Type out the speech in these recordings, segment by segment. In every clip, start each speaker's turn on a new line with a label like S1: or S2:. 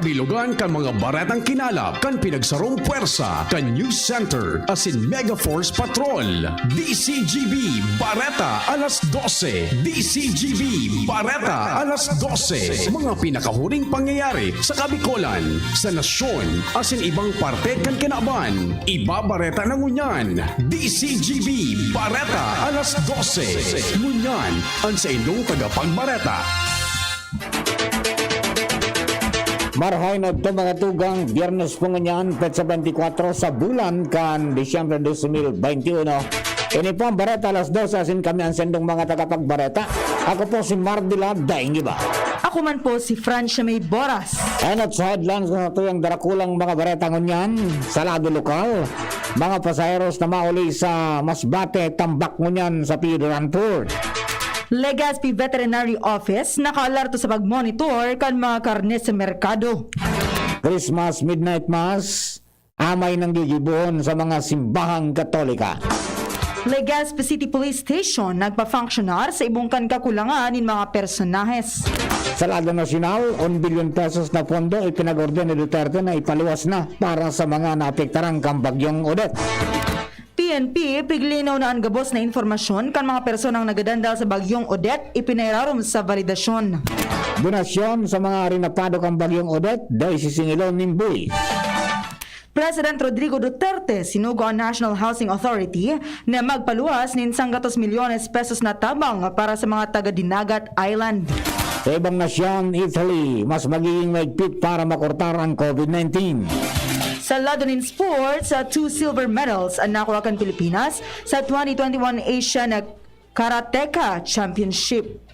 S1: bilugan kan mga baretang kinalap kan pinagsarong puwersa kan News Center asin Megaforce Patrol. DCGB Bareta alas 12. DCGB Bareta alas 12. Mga pinakahuring pangyayari sa Kabikolan, sa nasyon asin ibang parte kan kinaban. Ibabareta ng Ngunyan. DCGB Bareta alas 12. Ngunyan ang sa inyong tagapagbareta.
S2: Marhay na ito mga tugang Biyernes po ngayon, petsa 24 sa bulan kan Disyembre 2021. Ini po ang Bareta alas 12 asin kami ang sendong mga tagapagbareta. Ako po si Mardila Daingi ba?
S3: Ako man po si Francia May Boras.
S2: At sa headlines na ito yung darakulang mga bareta ngunyan sa lado lokal. Mga pasaheros na mauli sa Masbate, Tambak ngunyan sa Pidoran Tour.
S3: Legazpi Veterinary Office nakaalarto sa pagmonitor kan mga karne sa merkado.
S2: Christmas Midnight Mass, amay ng gigibuon sa mga simbahang Katolika.
S3: Legazpi City Police Station nagpa-functionar sa ibungkan kakulangan ng mga personahes.
S2: Sa lado nasyonal, 1 billion pesos na pondo ipinag-orden ni Duterte na ipaluwas na para sa mga naapektarang kambagyong Odette.
S3: PNP, piglinaw na ang gabos na informasyon kan mga personang nagadandal sa bagyong Odette ipinairarom sa validasyon.
S2: Donasyon sa mga rinapado kang bagyong Odette, dahil sisingilon nimbuy.
S3: President Rodrigo Duterte sinugo ang National Housing Authority na magpaluwas ng 100 milyones pesos na tabang para sa mga taga-Dinagat Island.
S2: Sa ibang nasyon, Italy, mas magiging mahigpit para makortar ang COVID-19.
S3: Sa lado ng sports, 2 silver medals ang nakuha kan Pilipinas sa 2021 Asian Karateka Championship.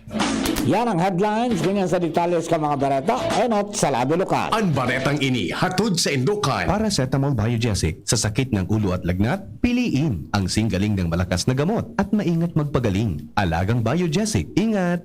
S2: Yan ang headlines, ganyan sa detalles ka mga bareta, enot sa lado lokal.
S1: Ang baretang ini hatod sa Indukan.
S4: Paracetamol Biogesic sa sakit ng ulo at lagnat, piliin ang singgaling ng malakas na gamot at maingat magpagaling. Alagang Biogesic, ingat!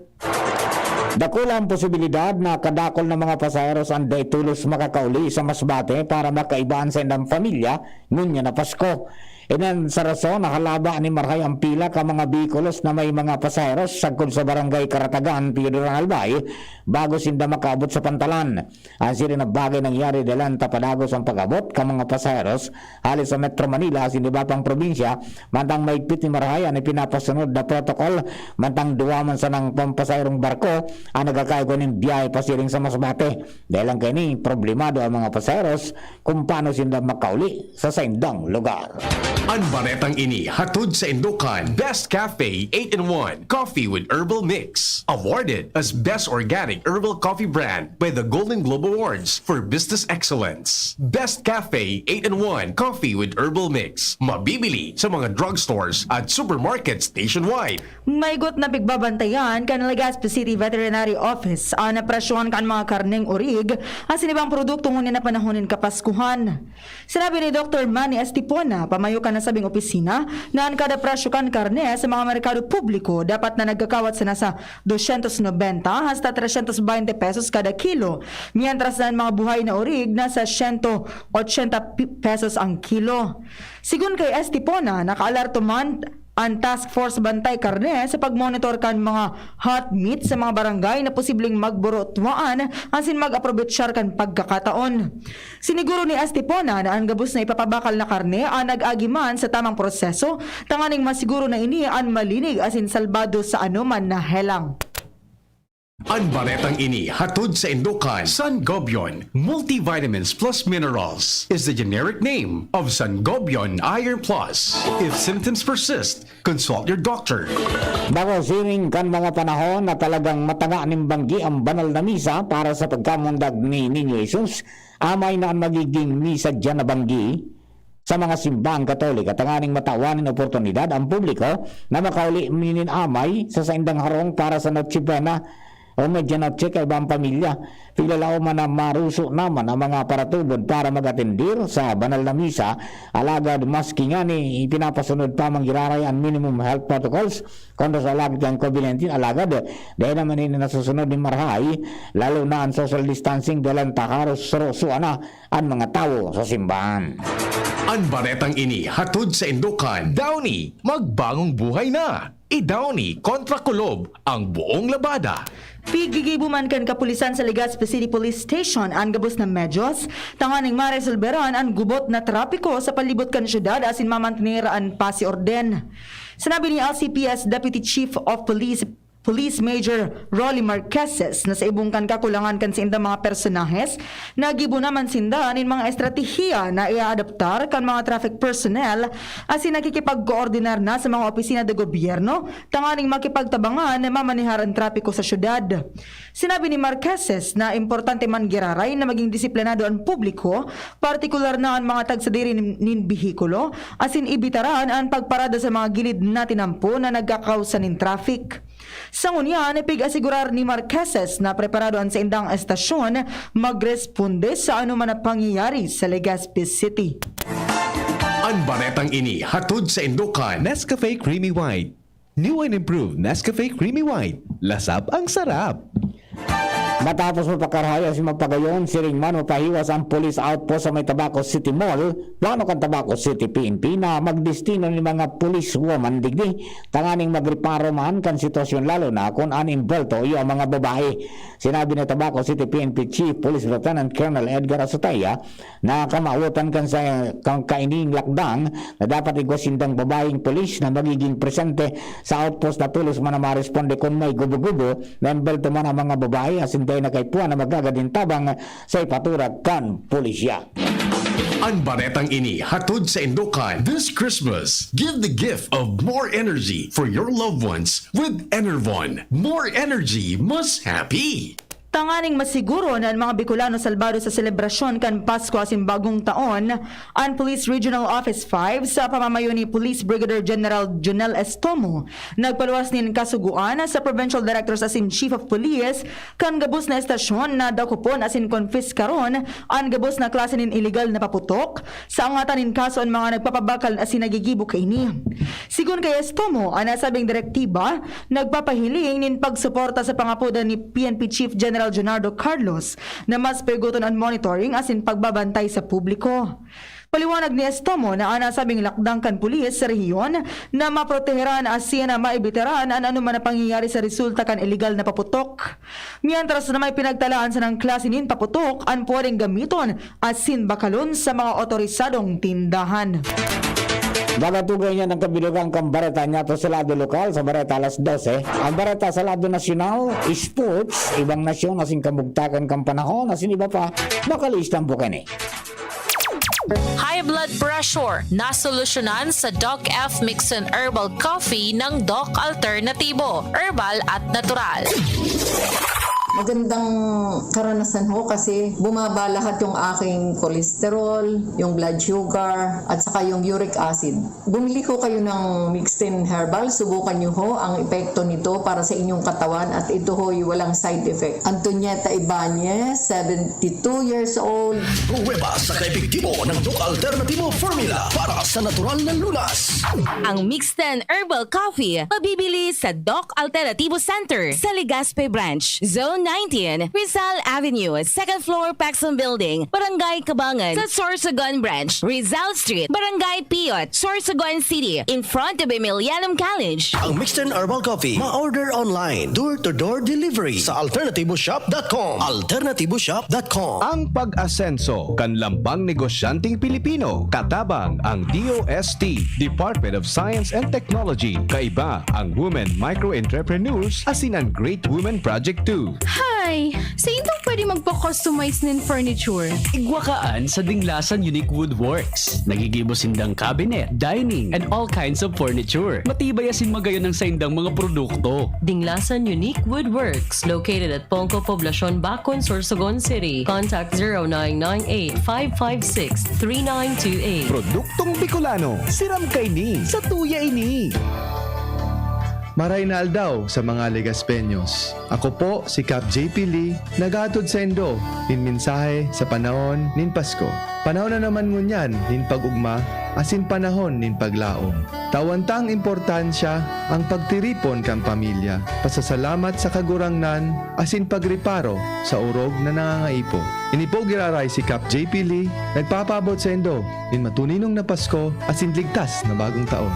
S2: Dakulang posibilidad na kadakol ng mga pasaheros ang tulos makakauli sa Masbate para makaibaan sa indang pamilya ngunya na Pasko. Inan sa rason nakalaba ni Marhay ang pila ka mga bikulos na may mga pasaheros sagkod sa barangay Karatagan, Pidoran Albay bago sinda makaabot sa pantalan. Ang siri na bagay nangyari dalan tapadagos ang pag-abot ka mga pasaheros halis sa Metro Manila sa iba pang probinsya mantang maigpit ni Marhay ang ipinapasunod na protocol mantang duwaman sa ng pampasaherong barko ang nagakaigo ng biyahe pasiring sa Masbate. Dahil ang kini problemado ang mga pasaheros kung paano sinda makauli sa saindang lugar.
S1: Ang baretang ini hatod sa Indukan. Best Cafe 8-in-1 Coffee with Herbal Mix. Awarded as Best Organic Herbal Coffee Brand by the Golden Globe Awards for Business Excellence. Best Cafe 8-in-1 Coffee with Herbal Mix. Mabibili sa mga drugstores at supermarkets nationwide.
S3: Maygot na pigbabantayan kan Legazpi City Veterinary Office ang napresyon kan mga karneng orig ang sinibang produkto ngunit na panahonin kapaskuhan. Sinabi ni Dr. Manny Estipona, pamayo na sabing opisina na ang kada presyo kan karne sa mga merkado publiko dapat na nagkakawat sa nasa 290 hasta 320 pesos kada kilo, mientras na ang mga buhay na orig nasa 180 pesos ang kilo. Sigun kay Estipona, nakaalarto man ang Task Force Bantay Karne sa pagmonitor kan mga hot meat sa mga barangay na posibleng magburotwaan asin mag-aprobetsyar kan pagkakataon. Siniguro ni Estipona na ang gabos na ipapabakal na karne ang nag-agiman sa tamang proseso, tanganing masiguro na ini ang malinig asin salbado sa anuman na helang.
S1: Ang baretang ini hatod sa Indukan. Sangobion Multivitamins Plus Minerals is the generic name of Sangobion Iron Plus. If symptoms persist, consult your doctor.
S2: Bago siring kan mga panahon na talagang mataga ng banggi ang banal na misa para sa pagkamundag ni Niño Jesus, amay na ang magiging misa dyan na banggi sa mga simbahang Katolika, tanganing matawanin oportunidad ang publiko na makauli minin amay sa saindang harong para sa Noche Buena o medianoche kay ibang pamilya. Pilalao man na maruso naman ang mga paratubod para magatindir sa banal na misa. Alagad maski nga ni ipinapasunod pa manggiraray ang minimum health protocols kontra sa alagad ng COVID-19. Alagad dahil naman ini nasusunod ni Marhay, lalo na ang social distancing dalang takaros surusuan na ang mga tao sa simbahan.
S1: Ang baretang ini hatod sa Indukan. Downy, magbagong buhay na. I-Downy kontra kulob ang buong labada.
S3: Pigigibuman kan kapulisan sa Legazpi City Police Station ang gabos na medyos, tanganing maresolberan ang gubot na trapiko sa palibot kan syudad asin mamantiniraan pa si orden. Sinabi ni LCPS Deputy Chief of Police Major Rolly Marqueses na sa ibong kan kakulangan kan sinda mga personahes, nagibo naman sinda nin mga estratehiya na i-adaptar kan mga traffic personnel asin nakikipag-koordinar na sa mga opisina de gobyerno tanganing makipagtabangan na mamaniharan trapiko sa syudad. Sinabi ni Marqueses na importante man giraray na maging disiplinado ang publiko, partikular na ang mga tagsadiri nin bihikulo, asin ibitaran ang pagparada sa mga gilid na tinampo na nagkakausa nin traffic. Sa ngunyan, ipig-asigurar ni Marqueses na preparado ang sa indang estasyon magresponde sa anuman na pangyayari sa Legazpi City.
S1: Ang baretang ini hatod sa Indukan.
S4: Nescafe Creamy White. New and improved Nescafe Creamy White. Lasap ang sarap.
S2: Matapos mapakarhaya si magpagayon, si Ringman mapahiwas ang police outpost sa may Tabaco City Mall, plano kan Tabaco City PNP na magdestino ni mga police woman digdi, tanganing magriparo man kan sitwasyon lalo na kung uninvolved o yung mga babae. Sinabi ni Tabaco City PNP Chief Police Lieutenant Colonel Edgar Asutaya na kamautan kan sa kaining lakdang na dapat igwasindang babaeng police na magiging presente sa outpost na tulos man na maresponde kung may gubo-gubo na involved man ang mga babae asin day na kay puwan na magagadintabang sa ipaturag kan pulisya.
S1: Ang baretang ini hatod sa Indukan. This Christmas, give the gift of more energy for your loved ones with Enervon. More energy, mas happy.
S3: Tanganing masiguro na ang mga Bicolano salbado sa selebrasyon kan Pasko asin bagong taon, ang Police Regional Office 5 sa pamamayo ni Police Brigadier General Jonel Estomo nagpaluwas nin kasuguan sa Provincial Directors asin Chief of Police kan gabos na estasyon na dakupon asin konfiskaron ang gabos na klase nin illegal na paputok sa angatan nin kaso ang mga nagpapabakal asin nagigibo kaini. Sigun kay Estomo, ang nasabing direktiba nagpapahiling nin pagsuporta sa pangapoda ni PNP Chief General Leonardo Carlos na mas peguton ang monitoring asin pagbabantay sa publiko. Paliwanag ni Estomo na ang nasabing lakdang kan pulis sa rehiyon na maproteheran asin na maibiteran ang anuman na pangyayari sa resulta kan illegal na paputok. Mientras na may pinagtalaan sa ng klase nin paputok ang pwedeng gamiton asin bakalon sa mga otorisadong tindahan.
S2: Dagatugay niya ng kabilugang kang bareta niya to sa lado lokal sa bareta alas 12. Ang bareta sa lado nasyonal, sports, ibang nasyon asing kamugtakan kang panahon, asin iba pa, nakalistang bukan eh.
S5: High blood pressure nasolusyonan sa Doc F Mixon Herbal Coffee ng Doc Alternatibo, herbal at natural.
S6: Magandang karanasan ho kasi bumaba lahat yung aking cholesterol, yung blood sugar, at saka yung uric acid. Bumili ko kayo ng Mixtin Herbal, subukan nyo ho ang epekto nito para sa inyong katawan at ito ho'y walang side effect. Antonieta Ibanez, 72 years old.
S7: Pruweba sa kaepektibo ng Doc Alternatibo Formula para sa natural na lunas.
S8: Ang Mixten Herbal Coffee mabibili sa Doc Alternativo Center sa Legazpi Branch, Zone 19, Rizal Avenue, 2nd floor, Paxson Building, Barangay Cabangan, sa Sorsogon Branch, Rizal Street, Barangay Piot, Sorsogon City, in front of Emilianum College.
S7: Ang Mixed Herbal Coffee, ma-order online, door-to-door delivery sa alternatiboshop.com. alternatiboshop.com.
S4: Ang pag-asenso, kanlambang negosyanteng Pilipino, katabang ang DOST, Department of Science and Technology, kaiba ang Women Micro-Entrepreneurs, asin ang Great Women Project 2.
S9: Hi! Sa intong pwede magpa-customize ng furniture.
S10: Igwakaan sa Dinglasan Unique Woodworks. Nagigibo sindang cabinet, dining, and all kinds of furniture. Matibay asin magayon ng saindang mga produkto.
S11: Dinglasan Unique Woodworks, located at Ponco Poblacion, Bacon, Sorsogon City. Contact 0998-556-3928.
S4: Produktong Bicolano, siram kay ni, sa tuya ini.
S12: Maray na aldaw sa mga Legaspeños. Ako po si Cap JP Lee, naghatod sa Indo, nin mensahe sa panahon nin Pasko. Panahon na naman ngunyan nin pag-ugma, asin panahon nin paglaom. Tawantang importansya ang pagtiripon kang pamilya, pasasalamat sa kagurangnan, asin pagriparo sa urog na nangangaipo. Inipo giraray si Cap JP Lee, nagpapabot sa Indo, nin matuninong na Pasko, asin ligtas na bagong taon.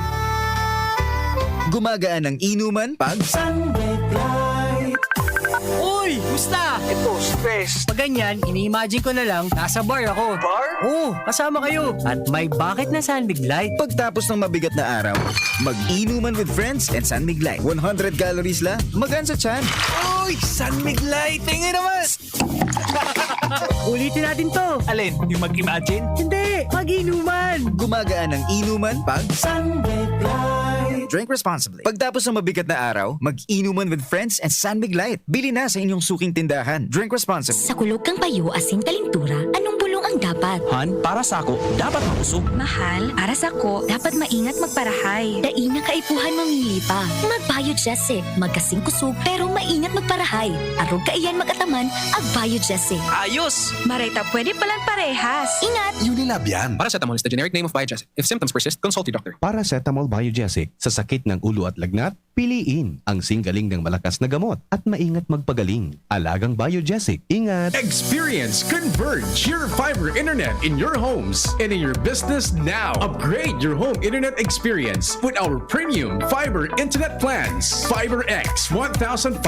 S13: Gumagaan ang inuman pag Sunday Flight. Uy! Musta? Ito, stress. Pag ganyan, ini-imagine ko na lang, nasa bar ako. Bar? Oo, kasama kayo. At may bucket na San Mig Light.
S14: Pagtapos ng mabigat na araw, mag-inuman with friends and San Mig Light. 100 calories lang, magaan sa tiyan.
S13: Uy! San Mig Light! Tingin naman! Ulitin natin to. Alin? Yung mag-imagine? Hindi! Mag-inuman!
S14: Gumagaan ang inuman pag San Mig Light. Drink responsibly. Pagtapos ng mabigat na araw, mag-inuman with friends and San Mig Light. Bili na sa inyong suking tindahan. Drink responsibly.
S15: Sa kulog kang payo asing kalintura, anong bulong ang dapat?
S16: Han, para sa ako, dapat mausog.
S15: Mahal, para sa ko, dapat maingat magparahay. Daing kaipuhan mamili pa. Magbayod Jesse, magkasing kusog, pero maingat magparahay. Arog kaiyan magataman, agbayod Jesse.
S16: Ayos!
S15: Marita, pwede palang parehas. Ingat!
S16: Unilab yan. Paracetamol is the generic name of Biogesic. If symptoms persist, consult your doctor.
S4: Paracetamol Biogesic. Sa sakit ng ulo at lagnat, piliin ang singgaling ng malakas na gamot at maingat magpagaling. Alagang Biogesic. Ingat!
S1: Experience Converge, your fiber internet in your homes and in your business now. Upgrade your home internet experience with our premium fiber internet plans. Fiber X 1500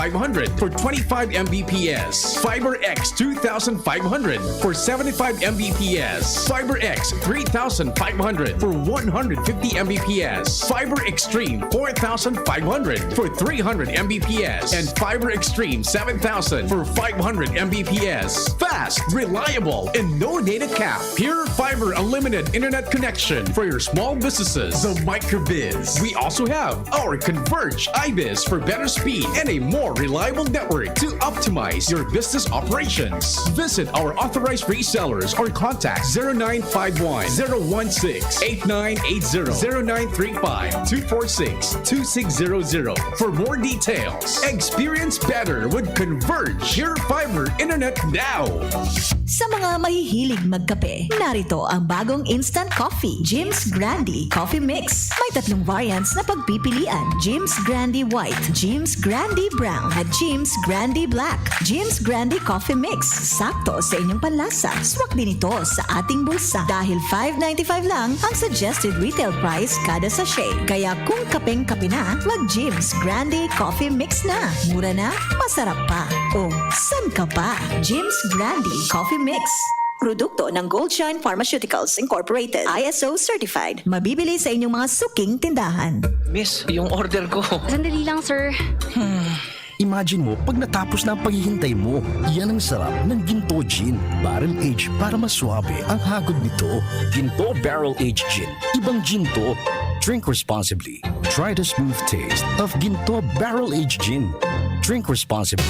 S1: for 25 Mbps. Fiber X 2500 for 75 Mbps. Fiber X 3500 for 150 Mbps. Fiber Extreme 4500 for 300 Mbps. And Fiber Extreme 7000 for 500 Mbps. Fast, reliable, and no data cap. Pure Fiber Unlimited Internet Connection for your small businesses. The Microbiz. We also have our Converge iBiz for better speed and a more reliable network to optimize your business operations. Visit our authorized resellers or contact 0951 016 8980 0935 246 2600 for more details. Experience better with Converge your fiber internet now.
S17: Sa mga mahihilig magkape, narito ang bagong instant coffee, Jim's Grande Coffee Mix. May 3 variants na pagpipilian, Jim's Grande White, Jim's Grande Brown, at Jim's Grande Black. Jim's Grande Coffee Mix, sakto sa inyong panlasa. Swak din ito sa ating bulsa dahil $5.95 lang ang suggested retail price kada sachet. Kaya kung kapeng-kape na, mag-Jim's Grande Coffee Mix na. Mura na, masarap pa. O, san ka pa? Jim's Grande Coffee Mix. Produkto ng Goldshine Pharmaceuticals Incorporated. ISO certified. Mabibili sa inyong mga suking tindahan.
S16: Miss, yung order ko.
S9: Sandali lang, sir.
S18: Imagine mo, pag natapos na ang paghihintay mo, yan ang sarap ng Ginto Gin. Barrel Aged para maswabe ang hagod nito. Ginto Barrel Aged Gin. Ibang Ginto. Drink responsibly. Try the smooth taste of Ginto Barrel Aged Gin. Drink responsibly.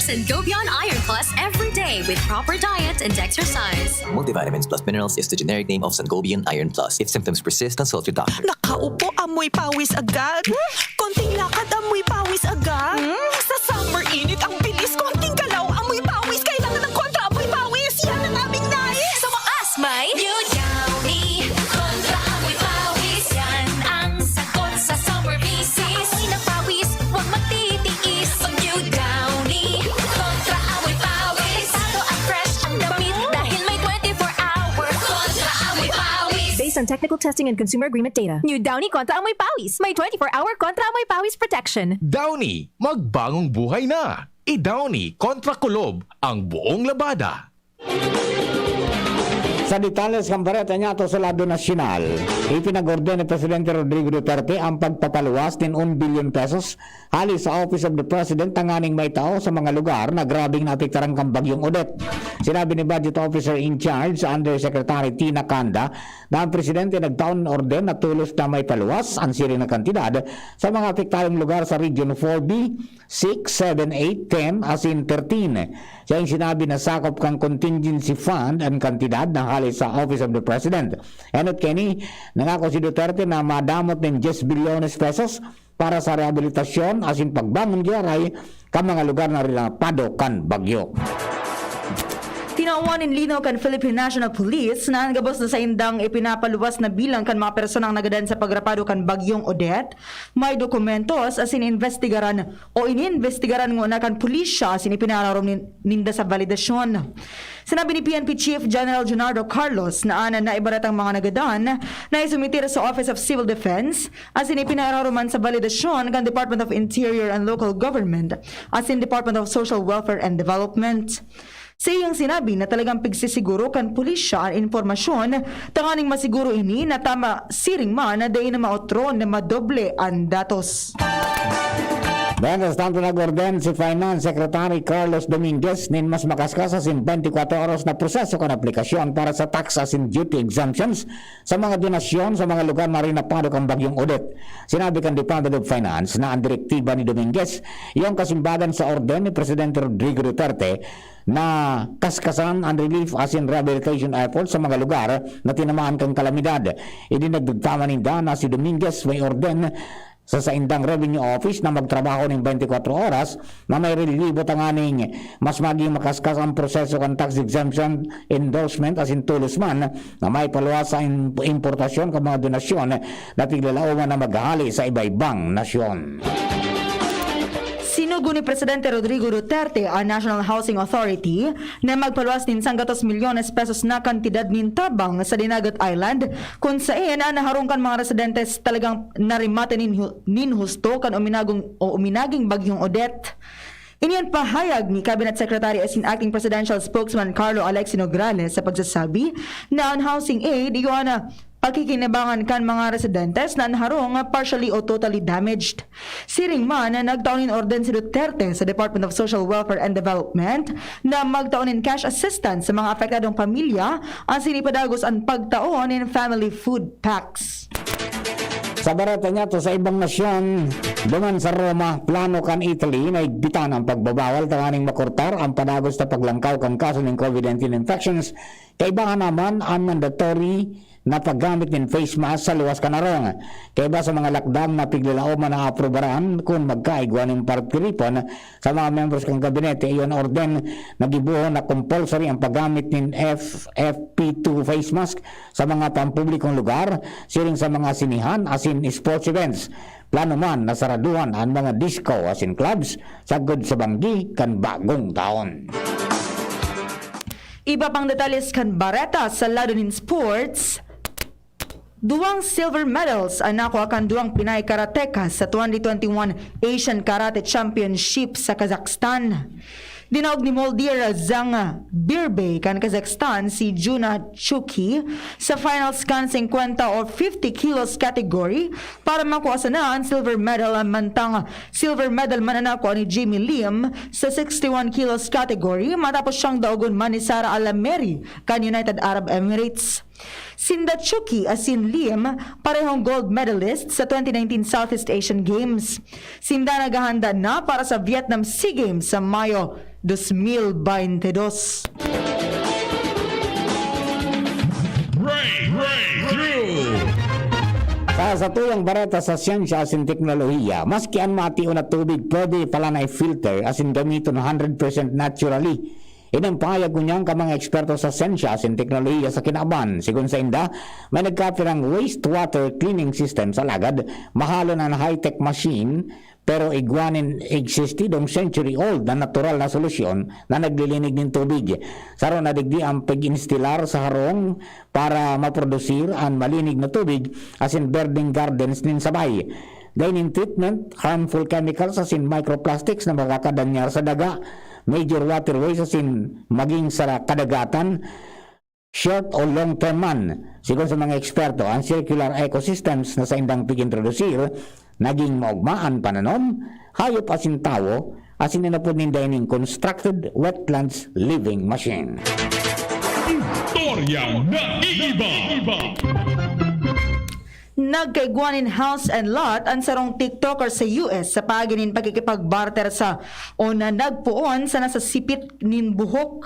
S15: And go beyond Iron Plus every day with proper diet and exercise.
S19: Multivitamins plus minerals is the generic name of Sangobion Iron Plus. If symptoms persist, consult your doctor.
S17: Nakaupo, amoy pawis agad. Konting lakad, amoy pawis agad. Sa summer init, ang bilis. Konting galaw, amoy pawis. Kailangan ng kontra, amoy pawis. Yan ang aming nais.
S15: Sa wakas, may New Downy kontra amoy pawis. Yan ang sagot sa summer bisis. Amoy ng pawis, huwag matitiis. Pag New Downy kontra amoy pawis. Tato at fresh ang damit dahil may 24-hour kontra amoy pawis.
S20: Based on technical testing and consumer agreement data, New Downy Kontra Amoy Pawis. May 24-hour Kontra Amoy Pawis protection.
S1: Downy, magbagong buhay na. I-Downy kontra kulob ang buong labada.
S2: Sa detalles kang bareta niya ito sa lado nasyonal, ipinag-orden ni Presidente Rodrigo Duterte ang pagpapaluwas ng 1 billion pesos halis sa Office of the President tanganing may tao sa mga lugar na grabing naapektarang kang bagyong Odette. Sinabi ni Budget Officer in Charge Undersecretary Tina Canda na ang Presidente nagtaon orden na tulos na may paluwas ang siring na kantidad sa mga apektarang lugar sa Region 4B, 6, 7, 8, 10 as in 13. Siya yung sinabi na sakop kang contingency fund ang kantidad ng halis sa Office of the President. Enot Kenny, nangako si Duterte na madamot ng 10 bilyones pesos para sa rehabilitasyon as in pagbangon giyaray ka mga lugar na rilapado kan bagyo.
S3: Tinauan in linaw kan Philippine National Police na ang gabos na sa indang ipinapaluwas na bilang kan mga personang nagadan sa pagrapado kan Bagyong Odette, may dokumentos as ininvestigaran o ininvestigaran ngo na kan pulisya as ipinararom ninda sa validasyon. Sinabi ni PNP Chief General Junardo Carlos na ana na ibarat ang mga nagadan na isumitir sa Office of Civil Defense as ipinararoman sa validasyon kan Department of Interior and Local Government as in Department of Social Welfare and Development. Sa iyang sinabi na talagang pigsisiguro kan pulisya ang informasyon tanganing masiguro ini na tama siring man na day na maotro na madoble ang datos.
S2: Mientras tanto nag-orden si Finance Secretary Carlos Dominguez nin mas makaskas sa 24 oras na proseso kan aplikasyon para sa taxes and duty exemptions sa mga donasyon sa mga lugar na rin napadok ang Bagyong Odette. Sinabi kan Department of Finance na ang direktiba ni Dominguez yung kasimbagan sa orden ni Presidente Rodrigo Duterte na kaskasan ang relief as in rehabilitation efforts sa mga lugar na tinamaan kang kalamidad. Idinagdagtama ninda na si Dominguez may orden sa Saindang Revenue Office na magtrabaho ng 24 oras na may relibo tanganing mas maging makaskas ang proseso kan tax exemption endorsement as in tulos man na may paluwas sa importasyon ng mga donasyon na tiglalauman na maghali sa iba-ibang nasyon.
S3: Sinugo ni Presidente Rodrigo Duterte ang National Housing Authority na magpaluwas nin 100 milyones pesos na kantidad nin tabang sa Dinagat Island kung saan ang naharungkan mga residentes talagang narimate nin husto kan uminaging Bagyong Odette. Iniyan pahayag ni Cabinet Secretary as in Acting Presidential Spokesman Carlo Alexi Nograles sa pagsasabi na ang housing aid iyon na pakikinabangan kan mga residentes na naharong partially o totally damaged. Siring man na nagtaunin orden si Duterte sa Department of Social Welfare and Development na magtaunin cash assistance sa mga apektadong pamilya ang sinipadagos ang pagtaon in family food packs.
S2: Sa barata niya to sa ibang nasyon, duman sa Roma, plano kan Italy na igbitan ang pagbabawal tanganing makurtar ang padagos na paglangkaw kang kaso ng COVID-19 infections. Kaibahan naman ang mandatory na paggamit ng face mask sa luwas kanarong. Kaya sa mga lakdang na piglalao na aprobaran kung magkaigwa ng partiripon sa mga members ng kabinete, iyon orden nagibuho na compulsory ang paggamit ng FFP2 face mask sa mga pampublikong lugar, siring sa mga sinihan as in sports events. Plano man na saraduhan ang mga disco as in clubs sagod sa banggi kan bagong taon.
S3: Iba pang detalles kan Bareta sa lado nin sports. Duwang silver medals ang nakuha kan duwang Pinay Karatekas sa 2021 Asian Karate Championship sa Kazakhstan. Dinaog ni Moldir Zang Birbey kan Kazakhstan si Juna Chuki sa finals kan 50 or 50 kilos category para makuha na ang silver medal mantang silver medal man na nakuha ni Jamie Lim sa 61 kilos category matapos siyang daogon man ni Sara Alameri kan United Arab Emirates. Sinda Chuki as in Lim, parehong gold medalist sa 2019 Southeast Asian Games. Sinda naghahanda na para sa Vietnam SEA Games sa Mayo 2022.
S2: Sa tuyang barata sa siyensya as in teknolohiya, maski ang matiyo na tubig pwede pala na i-filter as in gamiton 100% naturally. Inampahayag ko niyang ka mga eksperto sa siyensya as in teknolohiya sa kinaban. Sigun sa inda, may nagkapirang wastewater cleaning system sa lagad, mahalo na high-tech machine, pero igwanin existidong century-old na natural na solusyon na naglilinig ng tubig. Saro na digdi ang pag-instilar sa harong para maprodusir ang malinig na tubig as in birding gardens nin sabay. Dining treatment, harmful chemicals as in microplastics na makakadanyar sa daga, major waterways as in maging sa kadagatan, short o long term man. Sigon sa mga eksperto, ang circular ecosystems na sa indang pag-introducir, naging maugmaan pananom, hayop as in tao, as in inapod ng dining constructed wetlands living machine.
S1: Istoryang naiiba.
S3: Nagkaigwanin house and lot ang sarong TikToker sa US sa paginin pagkikipagbarter sa o na nagpuon sa nasa sipit nin buhok.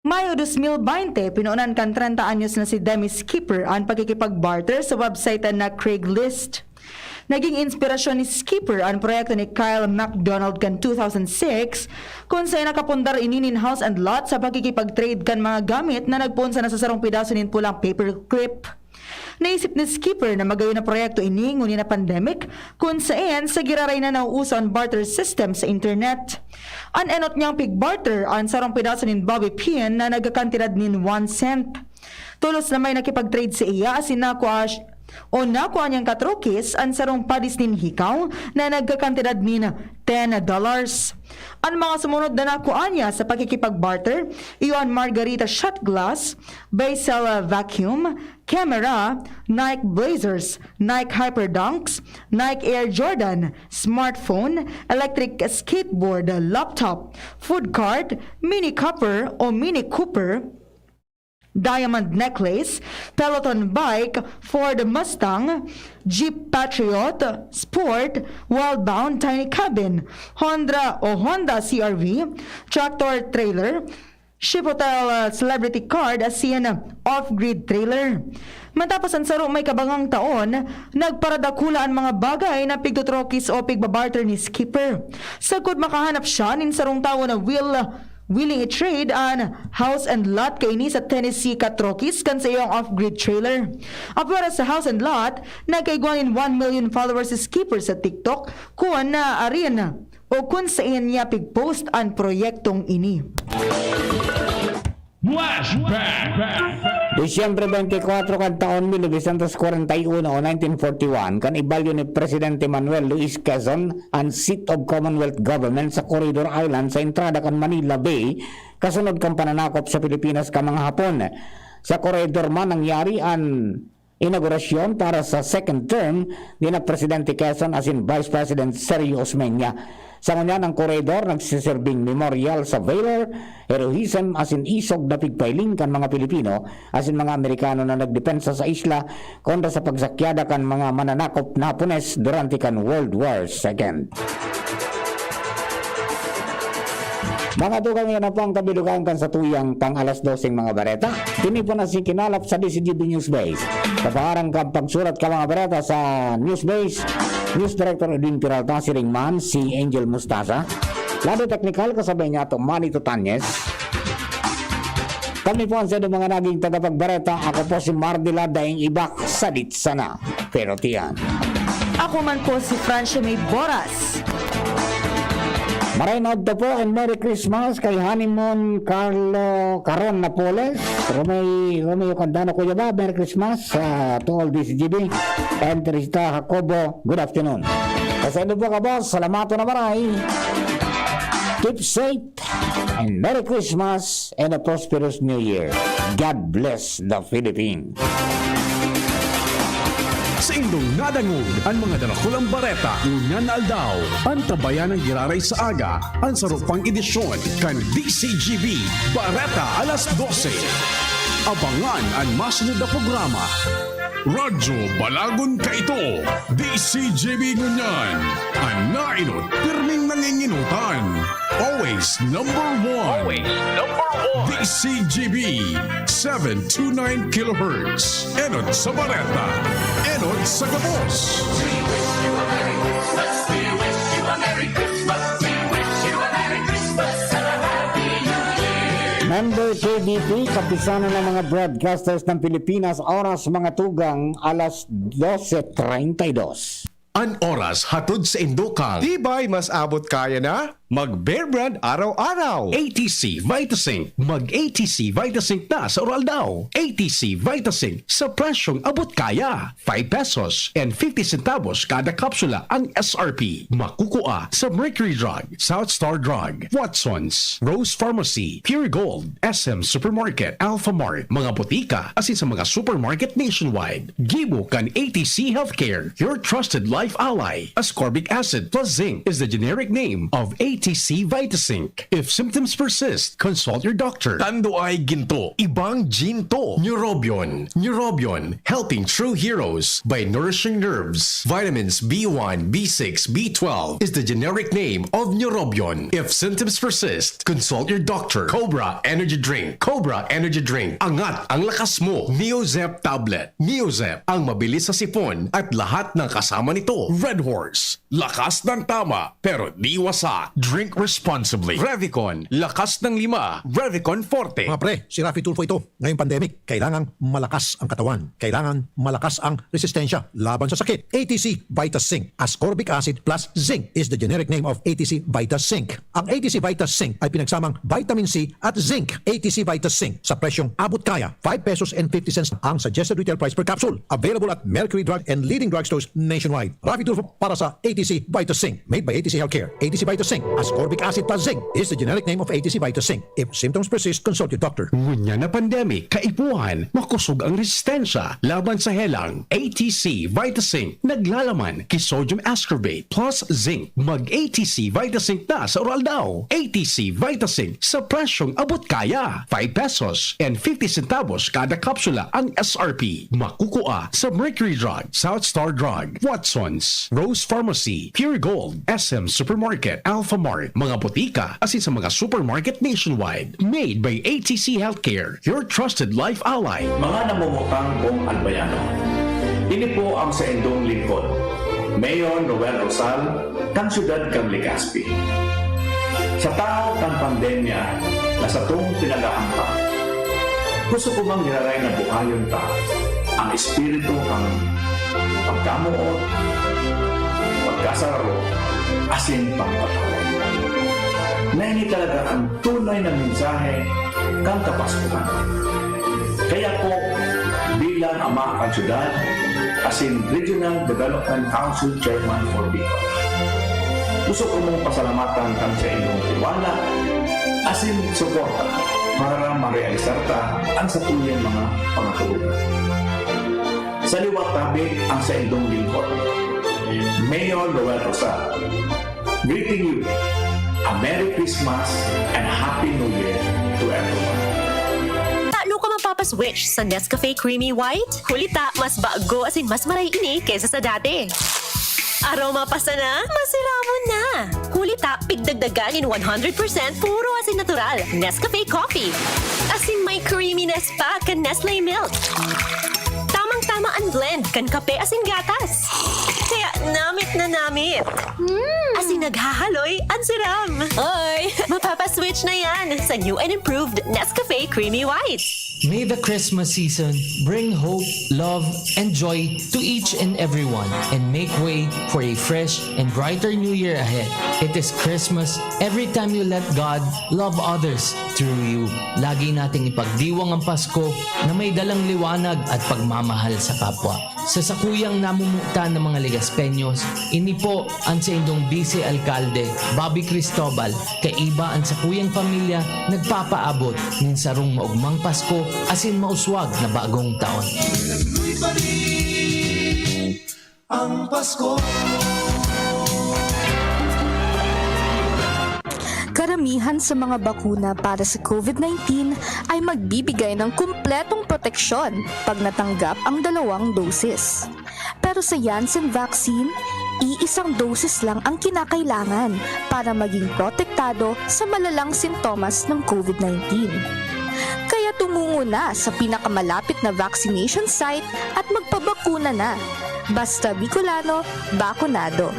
S3: Mayo 2020, pinuunan kan 30 anyos na si Demi Skipper ang pagkikipagbarter sa website na Craigslist. Naging inspirasyon ni Skipper ang proyekto ni Kyle MacDonald kan 2006 kung saan nakapundar ininin house and lot sa pagkikipag-trade kan mga gamit na nagpunsa na sa sarong pidaso nin pulang paperclip. Naisip ni Skipper na magayon na proyekto ini ngunit na pandemic kung saan sa giraray na nauuso ang barter system sa internet. Ang enot niyang pig-barter ang sarong pidaso nin Bobby Pin na nagkakantidad nin 1 cent. Tulos na may nakipag-trade sa iya asin nakuha niyang katrokis ang sarong padis nin hikaw na nagkakantidad nin $10. Ang mga sumunod na nakuha niya sa pagkikipag-barter, iyon Margarita shot glass, Basel vacuum, camera, Nike Blazers, Nike Hyperdunks, Nike Air Jordan, smartphone, electric skateboard, laptop, food cart, mini copper o mini cooper, diamond necklace, Peloton bike, Ford Mustang, Jeep Patriot, Sport, Wildbound Tiny Cabin, Honda CRV, tractor trailer, Ship Hotel Celebrity Card asin off-grid trailer. Matapos ang saro may kabangang taon, nagparadakula ang mga bagay na pigtutrokis o pigbabarter ni Skipper. Sagod makahanap siya nin sarong tao na willing i-trade an house and lot kaini sa Tennessee Katrokis kan sa iyong off-grid trailer. Apara sa house and lot, nagkaiguanin 1 million followers si Skipper sa TikTok kung na arin o kung saan niya pig-post ang proyektong ini.
S2: Disyembre 24 kan taon 1941 o 1941 kan ibalyo ni Presidente Manuel Luis Quezon ang seat of Commonwealth Government sa Corridor Island sa entrada kan Manila Bay kasunod kan pananakop sa Pilipinas ka mga Hapon. Sa Corridor man nangyari ang inaugurasyon para sa second term ni na Presidente Quezon asin Vice President Sergio Osmeña. Sa ngunyan ang koridor nagsiserving memorial sa valor, heroism asin isog na pigpailing kan mga Pilipino asin mga Amerikano na nagdepensa sa isla kontra sa pagsakyada kan mga mananakop na Hapones durante kan World War II. Mga tukang yan na po ang kabilugan kan sa tuyang pang alas 12 mga bareta. Kini po na si kinalap sa DCGB Newsbase. Kapaharang kang pagsurat ka mga bareta sa Newsbase, News Director Edwin Peralta, si Ringman, si Angel Mustasa. Lado technical kasabay niya ito, Manny Tutanyes. Kami po ang sa mga naging tagapagbareta. Ako po si Mardila Daing Ibak, salit sana. Pero tiyan.
S3: Ako man po si Francia May Boras.
S2: Marinod po and Merry Christmas kay Honeymoon Carlo Caron Napoles, Romeo Candano Kuya Ba, Merry Christmas to all DCGB, and Teresa Jacobo, good afternoon. Kasi ano po ka boss, salamato na maray. Keep safe and Merry Christmas and a prosperous New Year. God bless the Philippines.
S1: Sa indong nadangog ang mga dalakulang bareta ngunyan na aldaw. Ang tabayan ng giraray sa aga ang sarupang edisyon kan DCGB Bareta alas 12. Abangan ang masunod na programa. Radyo Balagon ka ito. DCGB ngunyan. Ang nainot pirming nanginginutan. Always number one. Always number one. DCGB 729 kHz. Enod sa Bareta. Enod sa Gabos. We wish you a Merry Christmas. We wish you a Merry Christmas. We wish you a Merry Christmas and a Happy New Year.
S2: Member KDP, kapisana ng mga broadcasters ng Pilipinas, oras mga tugang alas 12:32.
S1: An oras hatod sa Indokang.
S21: Tibay mas abot kaya na? Mag-Bear Brand araw-araw.
S1: ATC Vitasync. Mag-ATC Vitasync na sa oral daw. ATC Vitasync sa presyong abot kaya. 5 pesos and 50 centavos kada kapsula ang SRP. Makukuha sa Mercury Drug, South Star Drug, Watson's, Rose Pharmacy, Pure Gold, SM Supermarket, Alpha Mart, mga botika, asin sa mga supermarket nationwide. Gibo kan ATC Healthcare, your trusted life ally. Ascorbic acid plus zinc is the generic name of ATC ATC Vitasync. If symptoms persist, consult your doctor. Tando ay ginto, ibang ginto. Neurobion. Neurobion, helping true heroes by nourishing nerves. Vitamins B1, B6, B12 is the generic name of Neurobion. If symptoms persist, consult your doctor. Cobra Energy Drink. Cobra Energy Drink. Angat ang lakas mo. Neozep Tablet. Neozep ang mabilis sa sipon at lahat ng kasama nito. Red Horse. Lakas ng tama pero di wasa. Drink responsibly. Revicon. Lakas ng 5. Revicon Forte.
S5: Mga pre, si Rafi Tulfo ito. Ngayong pandemic, kailangang malakas ang katawan. Kailangan malakas ang resistensya laban sa sakit. ATC Vitasync. Ascorbic acid plus zinc is the generic name of ATC Vitasync. Ang ATC Vitasync ay pinagsamang vitamin C at zinc. ATC Vitasync sa presyong abot kaya. 5 pesos and 50 cents ang suggested retail price per capsule. Available at Mercury Drug and leading drugstores nationwide. Rafi Tulfo para sa ATC Vitasync. Made by ATC Healthcare. ATC Vitasync. Ascorbic acid plus zinc is the generic name of ATC Vitasync. If symptoms persist, consult your doctor.
S1: Ngunya na pandemic, kaipuhan, makusog ang resistensya laban sa helang. ATC Vitasync naglalaman kay sodium ascorbate plus zinc. Mag-ATC Vitasync na sa oral daw. ATC Vitasync sa presyong abot kaya. 5 pesos and 50 centavos kada kapsula ang SRP. Makukuha sa Mercury Drug, South Star Drug, Watson's, Rose Pharmacy, Pure Gold, SM Supermarket, Alpha Mart, mga botika, asin sa mga supermarket nationwide. Made by ATC Healthcare, your trusted life ally.
S2: Mga namumutang buong albayano. Ini po ang sa indong lingkod. Mayor Noel Rosal, kang siyudad kang Legazpi. Sa tao kang pandemya na sa itong pinagahampa, gusto ko bang nilaray na buhayon ta ang espiritu kang pagkamuot, pagkasararo, asin pangpatawad. Na ini talaga ang tunay na mensahe kang kapaskuhan. Kaya po, bilang ama kang siyudad, asin Regional Development Council Chairman for Bicol, gusto ko mong pasalamatan kang sa inyong tiwala, asin suporta para marealisar ta ang sa tuyang mga pangatulogan. Sa liwat tabi ang sa inyong lingkod, Mayor Noel Rosal, greeting you a Merry Christmas and Happy New Year to everyone.
S22: Talo ka mapapaswitch sa Nescafe Creamy White? Kulita, mas bago asin mas maray ini kaysa sa dati. Aroma pa sana, masiramo na. Kulita, pigdagdagan in 100% puro asin natural. Nescafe Coffee. Asin may creaminess pa kan Nestle Milk. Tamang-tama ang blend kan kape asin gatas. Kaya namit na namit. Asin naghahaloy, ang siram. Oy, mapapaswitch na yan sa new and improved Nescafe Creamy White.
S23: May the Christmas season bring hope, love, and joy to each and everyone and make way for a fresh and brighter new year ahead. It is Christmas every time you let God love others through you. Lagi nating ipagdiwang ang Pasko na may dalang liwanag at pagmamahal sa kapwa. Sa sakuyang namumuta ng mga Legaspeños, ini po ang sa indong Vice Alcalde, Bobby Cristobal, kaiba ang sakuyang pamilya nagpapaabot ng sarong maugmang Pasko asin mauswag na bagong taon.
S24: Ang Pasko.
S25: Karamihan sa mga bakuna para sa COVID-19 ay magbibigay ng kumpletong proteksyon pag natanggap ang 2 dosis. Pero sa Janssen vaccine, iisang dosis lang ang kinakailangan para maging protektado sa malalang sintomas ng COVID-19. Kaya tumungo na sa pinakamalapit na vaccination site at magpabakuna na. Basta Bicolano, bakunado.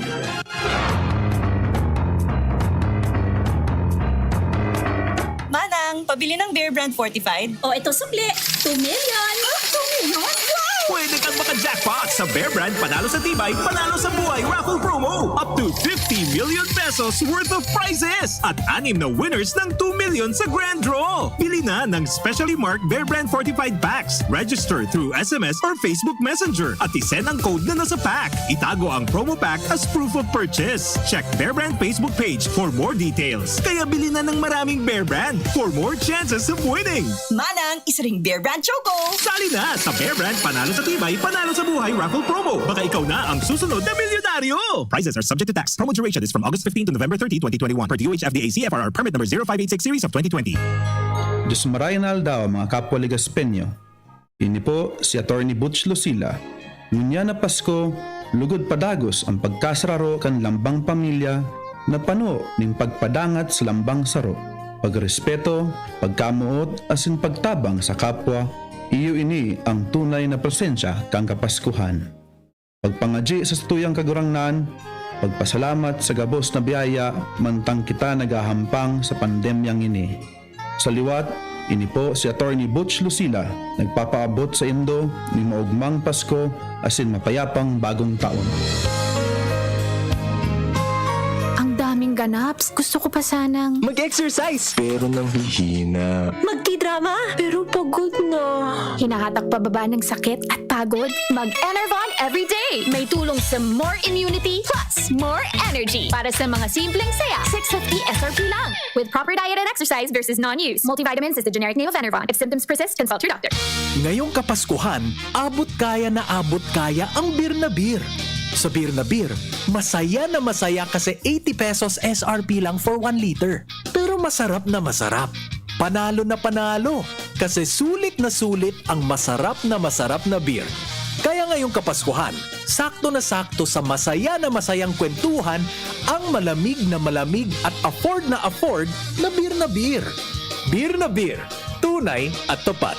S26: Manang, pabili ng Bear Brand Fortified. O, ito sukli. 2 million. 2 million? Wow!
S27: Pwede kang maka-jackpot sa Bear Brand Panalo sa Tibay, Panalo sa Buhay Raffle Promo. Up to 50 million pesos worth of prizes. At 6 na winners ng 2 million sa Grand Draw. Bili na ng specially marked Bear Brand Fortified packs. Register through SMS or Facebook Messenger. At isend ang code na nasa pack. Itago ang promo pack as proof of purchase. Check Bear Brand Facebook page for more details. Kaya bili na ng maraming Bear Brand for more chances of winning.
S26: Manang, isa ring Bear Brand Choco.
S27: Sali na sa Bear Brand Panalo sa tibay, panalo sa buhay raffle promo. Baka ikaw na ang susunod na milyonaryo. Prizes are subject to tax. Promo duration is from August 15 to November 30, 2021. Per DOH FDA CFRR permit number 0586 series of 2020.
S6: Diyos marayan aldaw mga kapwa Ligaspenyo. Ini po si Attorney Butch Lucila. Ngunya na Pasko, lugod padagos ang pagkasararo kan lambang pamilya na pano ning pagpadangat sa lambang saro. Pagrespeto, pagkamuot asin pagtabang sa kapwa, iyo ini ang tunay na presensya kang Kapaskuhan. Pagpangadji sa tuyang kagurangnan, pagpasalamat sa gabos na biyaya mantang kita nagahampang sa pandemyang ini. Sa liwat, ini po si Attorney Butch Lucila, nagpapaabot sa Indo ni maugmang Pasko asin mapayapang bagong taon.
S20: Daming ganaps. Gusto ko pa sanang
S18: mag-exercise pero nang hihina.
S22: Magti-drama pero pagod na.
S20: hinahatak pababa ng sakit at pagod. Mag-Enervon everyday. May tulong sa more immunity plus more energy. Para sa mga simpleng saya, 650 SRP lang. With proper diet and exercise versus non-use. Multivitamins is the generic name of Enervon. If symptoms persist, consult your doctor.
S7: Ngayong Kapaskuhan, abot kaya na abot kaya ang beer na beer. Sa beer na beer, masaya na masaya kasi 80 pesos SRP lang for 1 liter. Pero masarap na masarap. Panalo na panalo kasi sulit na sulit ang masarap na beer. Kaya ngayong Kapaskuhan, sakto na sakto sa masaya na masayang kwentuhan ang malamig at afford na beer na beer. Beer na beer, tunay at tapat.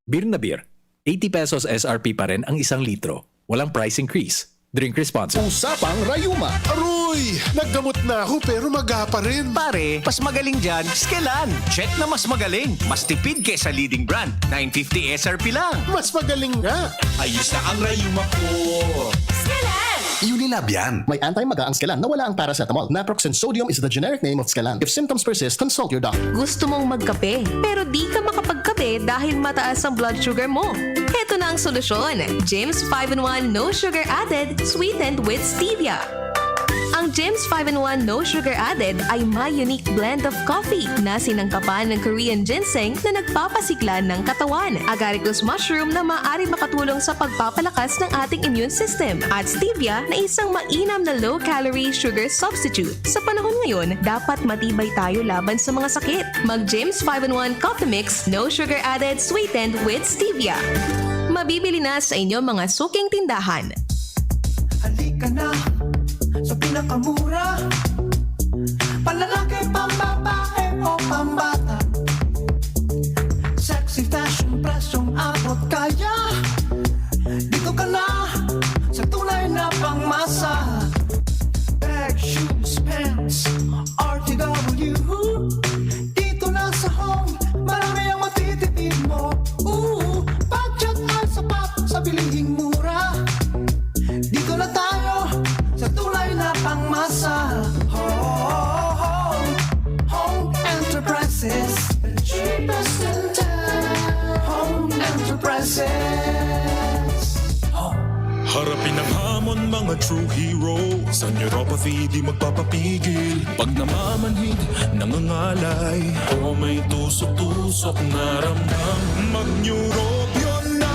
S7: Beer na beer, 80 pesos SRP pa rin ang 1 litro. Walang price increase. Drink responsibly.
S8: Usapang Rayuma. Aroy! Naggamot na ako pero maga pa rin.
S10: Pare, mas magaling dyan, Skelan. Check na mas magaling. Mas tipid kesa leading brand. 950 SRP lang.
S8: Mas magaling nga.
S10: Ayos na ang Rayuma ko.
S15: Skelan!
S8: Unilab yan. May anti-maga ang Skelan na wala ang paracetamol. Naproxen sodium is the generic name of Skelan. If symptoms persist, consult your doctor.
S22: Gusto mong magkape, pero di ka makapagkape dahil mataas ang blood sugar mo. Ito na ang solusyon. Jims 5-in-1 No Sugar Added, sweetened with stevia. Ang Jims 5-in-1 No Sugar Added ay may unique blend of coffee na sinangkapan ng Korean ginseng na nagpapasigla ng katawan, agaricus mushroom na maaari makatulong sa pagpapalakas ng ating immune system, at stevia na isang mainam na low-calorie sugar substitute. Sa panahon ngayon, dapat matibay tayo laban sa mga sakit. Mag Jims 5-in-1 Coffee Mix No Sugar Added, sweetened with stevia. Mabibili na sa inyong mga suking tindahan.
S24: Halika na sa pinakamura, panlalaki, pambabae o pambata. Sexy fashion, presyong abot kaya. Dito ka na sa tunay na pangmasa. Bag, shoes, pants, RTW. Dito na sa home, marami ang matitipid mo. Budget ay sapat sa bilihing mura. Dito na tayo sa tunay na pangmasa. Home Enterprises, the cheapest in town. Home Enterprises.
S27: Harapin ang hamon, mga true hero. Sa neuropathy di magpapapigil. Pag namamanhid, nangangalay, o may tusok-tusok na ramdam, mag-Neurobion na.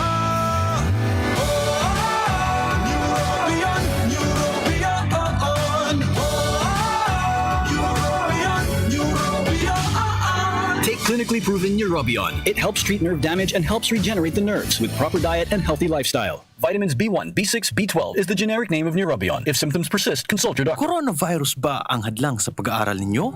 S18: Take clinically proven Neurobion. It helps treat nerve damage and helps regenerate the nerves with proper diet and healthy lifestyle. Vitamins B1, B6, B12 is the generic name of Neurobion. If symptoms persist, consult your doctor.
S7: Coronavirus ba ang hadlang sa pag-aaral ninyo?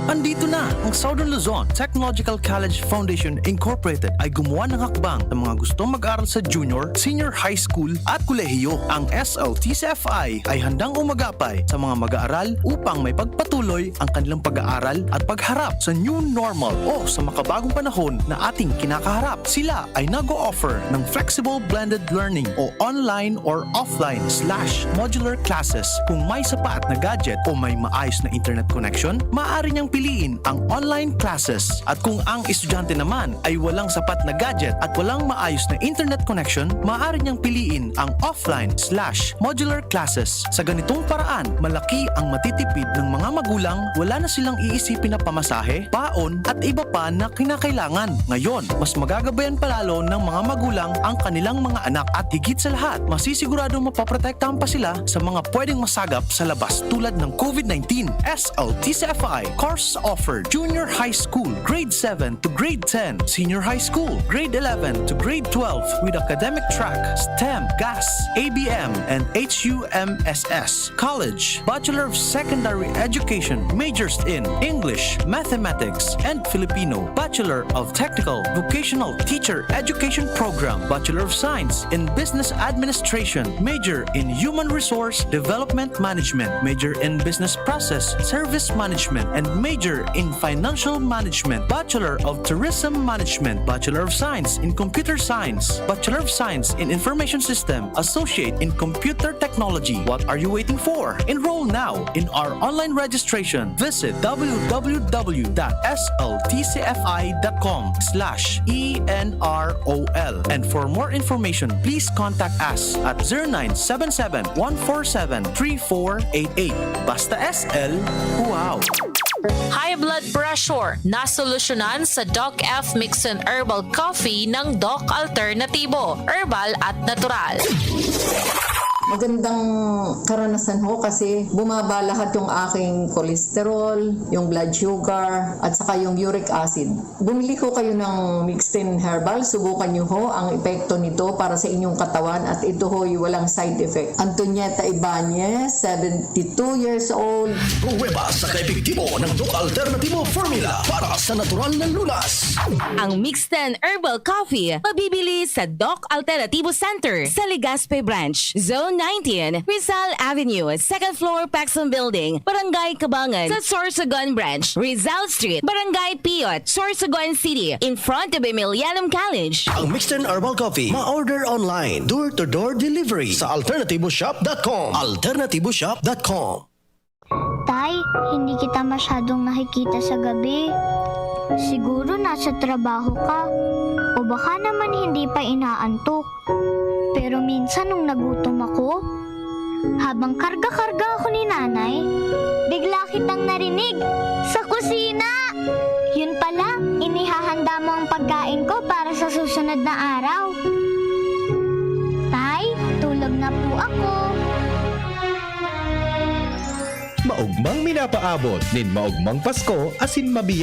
S7: Andito na ang Southern Luzon Technological College Foundation Incorporated ay gumawa ng hakbang sa mga gustong mag-aral sa junior, senior high school at kolehiyo. Ang SLTCFI ay handang umagapay sa mga mag-aaral upang may pagpatuloy ang kanilang pag-aaral at pagharap sa new normal o sa makabagong panahon na ating kinakaharap. Sila ay nag-o-offer ng flexible blended learning o online or offline/modular classes. Kung may sapat na gadget o may maayos na internet connection, maaari niyang piliin ang online classes. At kung ang estudyante naman ay walang sapat na gadget at walang maayos na internet connection, maaari niyang piliin ang offline/modular classes. Sa ganitong paraan, malaki ang matitipid ng mga magulang, wala na silang iisipin na pamasahe, paon at iba pa na kinakailangan. Ngayon, mas magagabayan palalo ng mga magulang ang kanilang mga anak at higit sa lahat, masisiguradong mapaprotektahan pa sila sa mga pwedeng masagap sa labas tulad ng COVID-19. SLTCFI courses offered Junior High School, Grade 7 to Grade 10, Senior High School, Grade 11 to Grade 12 with academic track, STEM, GAS, ABM, and HUMSS. College, Bachelor of Secondary Education, majors in English, Mathematics, and Filipino. Bachelor of Technical Vocational Teacher Education Program, Bachelor of Science in Business Administration, major in Human Resource Development Management, major in Business Process Service Management, and major in Financial Management, Bachelor of Tourism Management, Bachelor of Science in Computer Science, Bachelor of Science in Information System, Associate in Computer Technology. What are you waiting for? Enroll now in our online registration. Visit www.sltcfi.com/ENROL. And for more information, please contact us at 0977-147-3488. Basta SL, wow!
S4: High blood pressure na solusyonan sa Doc F Mixon Herbal Coffee ng Doc Alternatibo, herbal at natural.
S9: Magandang karanasan ho kasi bumaba lahat yung aking cholesterol, yung blood sugar, at saka yung uric acid. Bumili ko kayo ng Mixtin Herbal, subukan nyo ho ang epekto nito para sa inyong katawan at ito ho yung walang side effect. Antonieta Ibanez, 72 years old.
S18: Pruweba sa kaepektibo ng Doc Alternatibo Formula para sa natural na lunas.
S11: Ang Mixten Herbal Coffee, mabibili sa Doc Alternativo Center sa Legazpi Branch, Zone 19, Rizal Avenue, 2nd floor, Paxson Building, Barangay Cabangan, sa Sorsogon Branch, Rizal Street, Barangay Piot, Sorsogon City, in front of Emilianum College.
S18: Ang Mixten Herbal Coffee, ma-order online, door-to-door delivery sa alternativoshop.com. alternativoshop.com.
S12: Tay, hindi kita masyadong nakikita sa gabi. Siguro nasa trabaho ka. O baka naman hindi pa inaantok. Pero minsan nung nagutom ako, habang karga-karga ako ni nanay, bigla kitang narinig sa kusina. Yun pala, inihahanda mo ang pagkain ko para sa susunod na araw. Tay, tulog na po ako.
S13: Maugmang minapaabot nin maugmang Pasko asin mabiya